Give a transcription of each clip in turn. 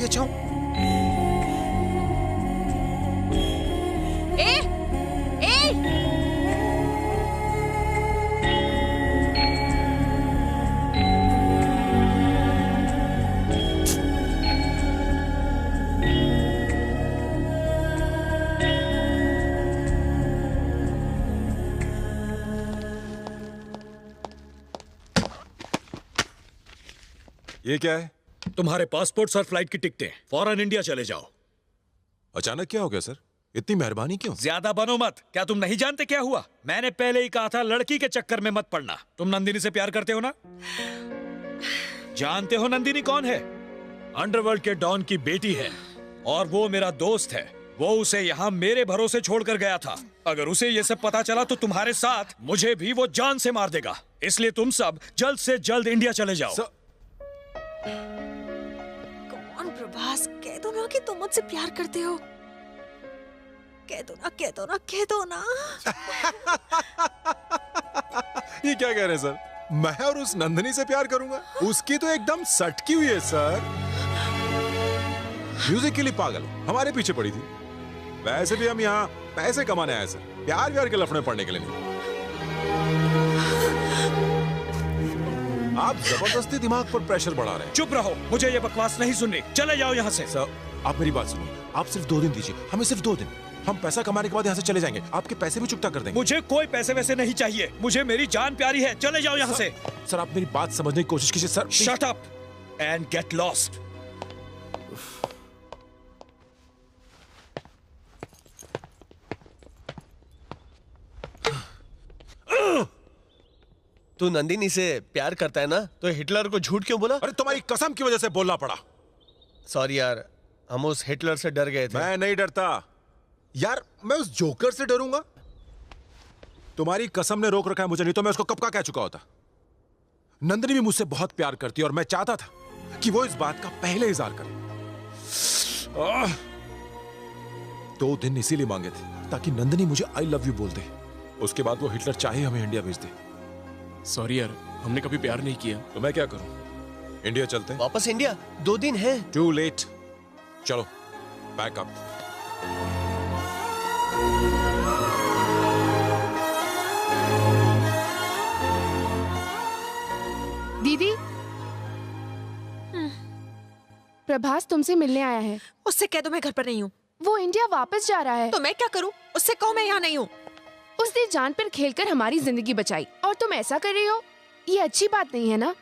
अच्छा हूं? ए, ए! ये क्या है? तुम्हारे पासपोर्ट्स और फ्लाइट की टिकटें। फौरन इंडिया चले जाओ। अचानक क्या हो गया सर? इतनी मेहरबानी क्यों? ज्यादा बनो मत। क्या तुम नहीं जानते क्या हुआ? मैंने पहले ही कहा था लड़की के चक्कर में मत पड़ना। तुम नंदिनी से प्यार करते हो ना? जानते हो नंदिनी कौन है? अंडरवर्ल्ड के डॉन की बेटी है और वो मेरा दोस्त है। वो उसे यहाँ मेरे भरोसे छोड़कर गया था। अगर उसे ये सब पता चला तो तुम्हारे साथ मुझे भी वो जान से मार देगा। इसलिए तुम सब जल्द से जल्द इंडिया चले जाओ। कौन प्रभास, कह दो ना कि तुम मुझसे प्यार करते हो। कह दो ना, कह दो ना, कह दो ना। ये क्या कह रहे हैं सर? मैं और उस नंदिनी से प्यार करूंगा? उसकी तो एकदम सटकी हुई है सर। म्यूजिक के लिए पागल, हमारे पीछे पड़ी थी। वैसे भी हम यहाँ पैसे कमाने आए सर, प्यार व्यार के लफड़े पड़ने के लिए नहीं। आप जबरदस्ती दिमाग पर प्रेशर बढ़ा रहे हैं। चुप रहो, मुझे ये बकवास नहीं सुननी। चले जाओ यहाँ से। सर आप मेरी बात सुनिए, आप सिर्फ 2 दिन दीजिए हमें, सिर्फ 2 दिन। हम पैसा कमाने के बाद यहाँ से चले जाएंगे, आपके पैसे भी चुकता कर देंगे। मुझे कोई पैसे वैसे नहीं चाहिए, मुझे मेरी जान प्यारी है। चले जाओ यहाँ से। सर आप मेरी बात समझने की कोशिश कीजिए sir. Shut up and get lost. तू नंदिनी से प्यार करता है ना, तो हिटलर को झूठ क्यों बोला? अरे तुम्हारी कसम की वजह से बोलना पड़ा। सॉरी यार, हम उस हिटलर से डर गए थे। मैं नहीं डरता यार, मैं उस जोकर से डरूंगा? तुम्हारी कसम ने रोक रखा है मुझे, नहीं तो मैं उसको कब का कह चुका होता। नंदिनी भी मुझसे बहुत प्यार करती है और मैं चाहता था कि वो इस बात का पहले इजहार करे। 2 दिन इसीलिए मांगे थे ताकि नंदिनी मुझे आई लव यू बोल दे। उसके बाद वो हिटलर चाहे हमें इंडिया भेज दे। सॉरी यार, हमने कभी प्यार नहीं किया। तो मैं क्या करूं? इंडिया चलते हैं? वापस इंडिया? 2 दिन है। Too late. चलो पैक अप। दीदी, प्रभास तुमसे मिलने आया है। उससे कह दो मैं घर पर नहीं हूँ। वो इंडिया वापस जा रहा है। तो मैं क्या करूँ? उससे कहो मैं यहाँ नहीं हूँ। उसने जान पर खेलकर हमारी जिंदगी बचाई और तुम ऐसा कर रही हो? ये अच्छी बात नहीं है ना?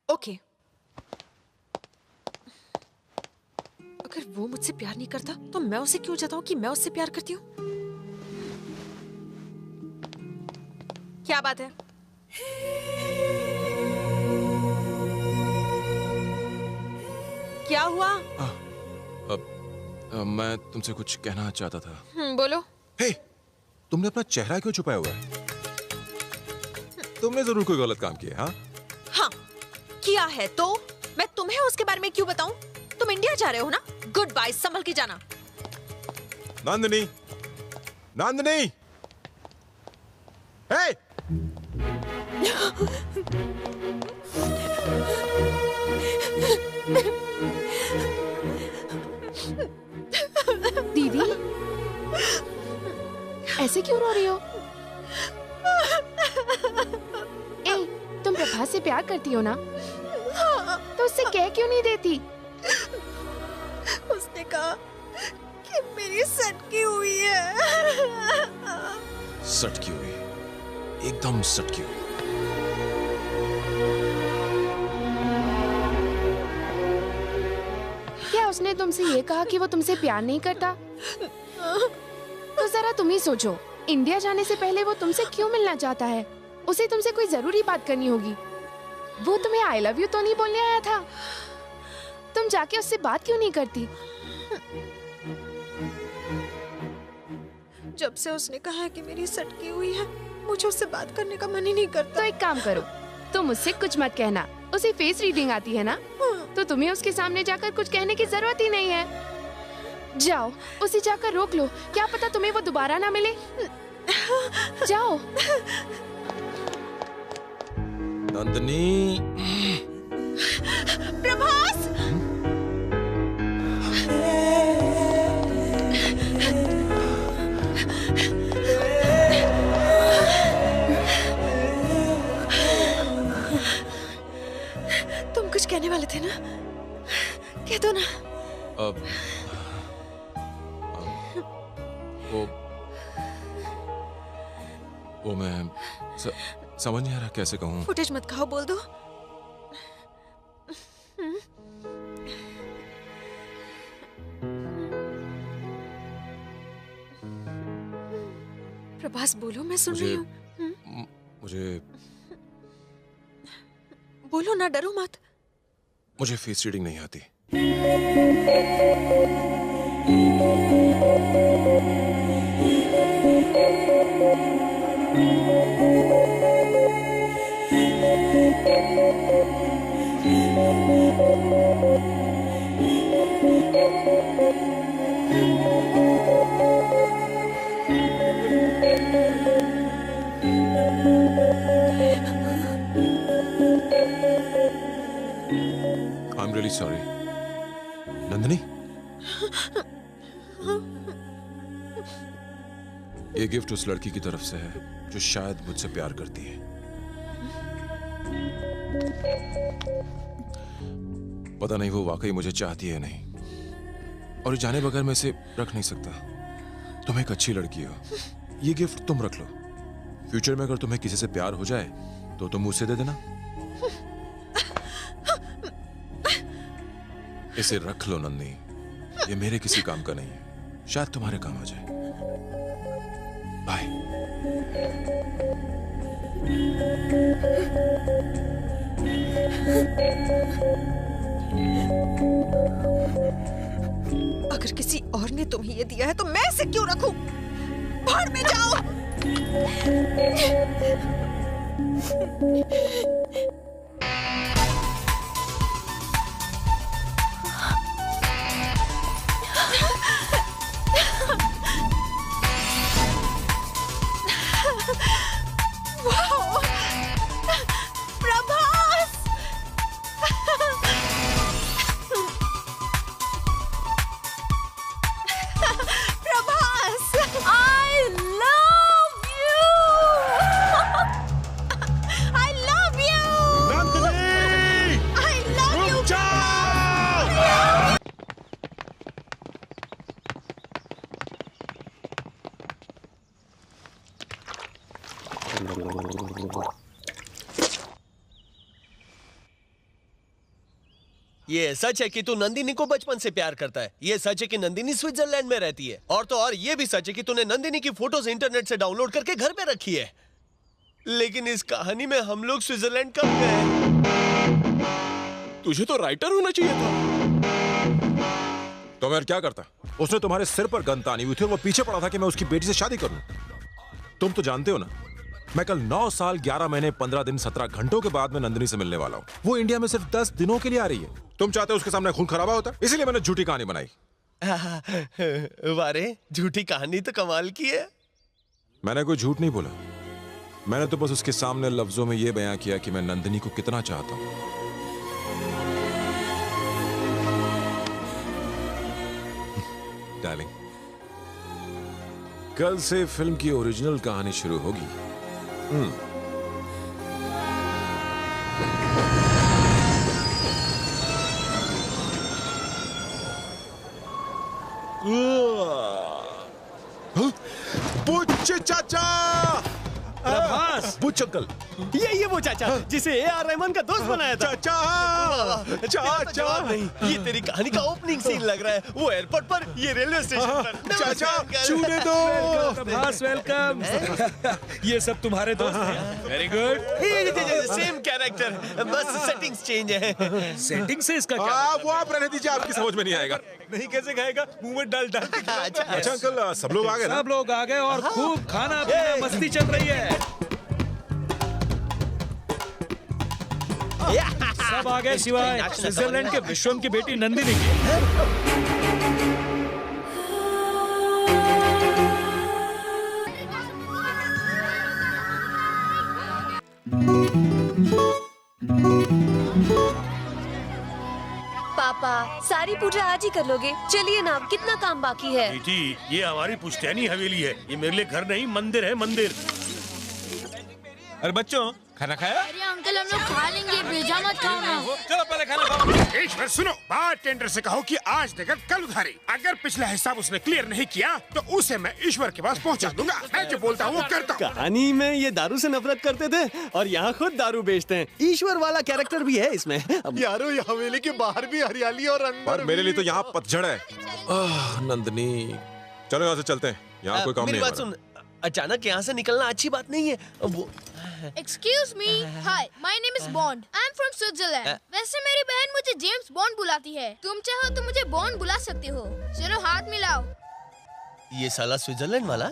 ओके, अगर वो मुझसे प्यार नहीं करता तो मैं उसे क्यों जताऊं कि मैं उससे प्यार करती हूँ? क्या बात है? क्या हुआ? मैं तुमसे कुछ कहना चाहता था। बोलो। हे, तुमने अपना चेहरा क्यों छुपाया हुआ है? तुमने जरूर कोई गलत काम किया। हाँ हाँ किया है। तो मैं तुम्हें उसके बारे में क्यों बताऊं? तुम इंडिया जा रहे हो ना? गुड बाय, संभल के जाना। नंदिनी, नंदिनी, हे! दीदी, ऐसे क्यों रो रही हो? ए, तुम प्रभास से प्यार करती हो ना? तो उससे कह क्यों नहीं देती? उसने कहा कि मेरी सटकी हुई है। सटकी हुई, एकदम सटकी हुई। क्या उसने तुमसे ये कहा कि वो तुमसे प्यार नहीं करता? तो जरा तुम ही सोचो, इंडिया जाने से पहले वो तुमसे क्यों मिलना चाहता है? उसे तुमसे कोई जरूरी बात करनी होगी। वो तुम्हें आई लव यू तो नहीं बोलने आया था? तुम जाके उससे बात क्यों नहीं करती? जब से उसने कहा है कि मेरी सटकी हुई है, मुझे उससे बात करने का मन ही नहीं करता। तो एक काम करो, तुम उससे कुछ मत कहना। उसे फेस रीडिंग आती है ना, तो तुम्हें उसके सामने जाकर कुछ कहने की जरूरत ही नहीं है। जाओ, उसे जाकर रोक लो, क्या पता तुम्हें वो दोबारा ना मिले। जाओ। नंदिनी, प्रभास! वो मैं समझ नहीं आ रहा कैसे कहूँ। फुटेज मत खाओ, बोल दो। प्रभास बोलो, मैं सुन रही हूँ। मुझे बोलो ना, डरो मत। मुझे फेस रीडिंग नहीं आती। I'm really sorry. नंदिनी, ये गिफ्ट उस लड़की की तरफ से है जो शायद मुझसे प्यार करती है। पता नहीं वो वाकई मुझे चाहती है नहीं, और जाने बगैर मैं इसे रख नहीं सकता। तुम एक अच्छी लड़की हो, ये गिफ्ट तुम रख लो। फ्यूचर में अगर तुम्हें किसी से प्यार हो जाए तो तुम मुझसे दे देना। इसे रख लो नंदिनी, ये मेरे किसी काम का नहीं है, शायद तुम्हारे काम आ जाए। बाय। अगर किसी और ने तुम्हें ये दिया है तो मैं इसे क्यों रखूं? भाड़ में जाओ। ये सच है कि तू नंदिनी को बचपन से प्यार करता है। ये सच है कि नंदिनी स्विट्जरलैंड में रहती है। और तो और ये भी सच है कि तूने नंदिनी की फोटोज इंटरनेट से डाउनलोड करके घर पे रखी है। लेकिन इस कहानी में हम लोग स्विट्जरलैंड कब गए? तुझे तो राइटर होना चाहिए था। तो मैं क्या करता? उसने तुम्हारे सिर पर गन तानी हुई थी और वो पीछे पड़ा था कि मैं उसकी बेटी से शादी करूं। तुम तो जानते हो ना, मैं कल 9 साल 11 महीने 15 दिन 17 घंटों के बाद में नंदिनी से मिलने वाला हूं। वो इंडिया में सिर्फ 10 दिनों के लिए आ रही है। तुम चाहते हो उसके सामने खून खराबा होता, इसीलिए मैंने झूठी कहानी बनाई। वारे, झूठी कहानी तो कमाल की है। मैंने कोई झूठ नहीं बोला, मैंने तो बस उसके सामने लफ्जों में यह बयां किया कि मैं नंदिनी को कितना चाहता हूं। डार्लिंग, कल से फिल्म की ओरिजिनल कहानी शुरू होगी। बुच्चे चाचा, बुच्च अंकल, ये वो चाचा जिसे ए.आर. रहमान का दोस्त बनाया था। चाचा, चाचा, नहीं, ये तेरी कहानी का ओपनिंग सीन लग रहा है। वो एयरपोर्ट पर, ये रेलवे स्टेशन पर। चाचा, छूने दो। प्रभास, वेलकम। ये सब तुम्हारे दोस्त हैं। Very good. सेम कैरेक्टर, बस सेटिंग्स चेंज है। सेटिंग से इसका क्या? वो आप रहने दीजिए, आपकी समझ में नहीं आएगा। नहीं कैसे खाएगा? मुंह में डाल डाल। अच्छा अंकल, सब लोग आ गए ना? सब लोग आ गए और खूब खाना पीना मस्ती चल रही है। सब आ गए सिवाय स्विट्जरलैंड के विश्वम की बेटी नंदिनी की। पापा, सारी पूजा आज ही कर लोगे? चलिए ना, कितना काम बाकी है। बेटी, ये हमारी पुश्तैनी हवेली है। ये मेरे लिए घर नहीं, मंदिर है, मंदिर। अरे बच्चों, खाना खाया? अरे अंकल हम लोग खा लेंगे, भेजा मत खाओ ना। चलो पहले खाना खाओ। ईश्वर सुनो, बारटेंडर से कहो कि आज देकर कल उधारी। अगर पिछला हिसाब उसने क्लियर नहीं किया तो उसे मैं ईश्वर के पास पहुंचा दूंगा। मैं जो बोलता हूँ वो करता हूँ। कहानी में ये दारू से नफरत करते थे और यहाँ खुद दारू बेचते हैं। ईश्वर वाला कैरेक्टर भी है इसमें। यारो ये हवेली के बाहर भी हरियाली और अंदर पर मेरे लिए तो यहाँ पतझड़ है। नंदनी, चलो यहाँ से चलते हैं, यहाँ कोई काम मेरी नहीं बात है सुन, अचानक यहाँ से निकलना अच्छी बात नहीं है। वो Excuse me, hi, my name is Bond. I'm from Switzerland. वैसे मेरी बहन मुझे जेम्स बॉन्ड बुलाती है। तुम चाहो तो मुझे बॉन्ड बुला सकते हो। चलो हाथ मिलाओ। ये साला स्विट्जरलैंड वाला?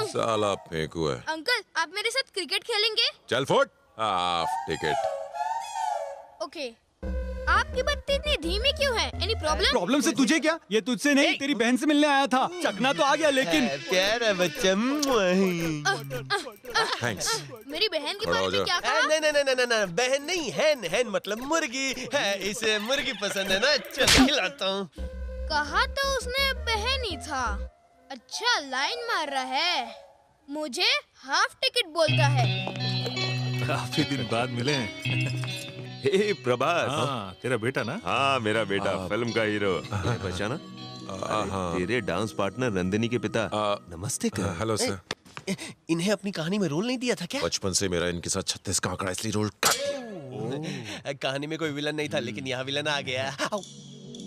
साला फेंकू है। अंकल, आप मेरे साथ क्रिकेट खेलेंगे? चल फुट, हाफ टिकट। ओके। आपकी बत्ती इतनी धीमी क्यों है? Any problem? प्रॉब्लम से तुझे क्या? ये तुझसे नहीं, तेरी बहन से मिलने आया था। चकना तो आ गया लेकिन प्यारा बच्चा। थैंक्स। मेरी बहन के खड़ा बारे हो में जा। क्या कहा? नहीं, बहन नहीं, हैन मतलब मुर्गी है। इसे मुर्गी पसंद है ना, चल खिलाता हूँ। कहा तो उसने बहन ही था। अच्छा लाइन मार रहा है। मुझे हाफ टिकट बोलता है। काफी दिन बाद मिले हैं। हे प्रभास। हाँ, तेरा बेटा ना? हाँ मेरा बेटा, फिल्म का हीरो। पहचाना? तेरे डांस पार्टनर नंदिनी के पिता। नमस्ते कर। Hello sir. इन्हें अपनी कहानी में रोल नहीं दिया था क्या? बचपन से मेरा इनके साथ 36 का आंकड़ा, इसलिए रोल कर दिया। कहानी में कोई विलन नहीं था, लेकिन यहाँ विलन आ गया।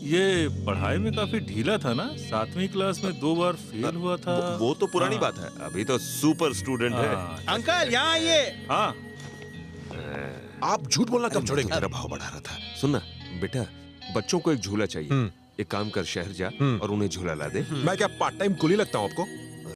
ये पढ़ाई में काफी ढीला था ना? 7वीं क्लास में 2 बार फेल हुआ था। वो तो पुरानी बात है, अभी तो सुपर स्टूडेंट है। अंकल यहाँ आइए। हाँ, आप झूठ बोलना कब छोड़ेंगे? तेरा भाव बढ़ा रहा था। सुनना बेटा, बच्चों को एक झूला चाहिए। एक काम कर, शहर जा और उन्हें झूला ला दे। मैं क्या पार्ट टाइम कुली लगता हूँ आपको?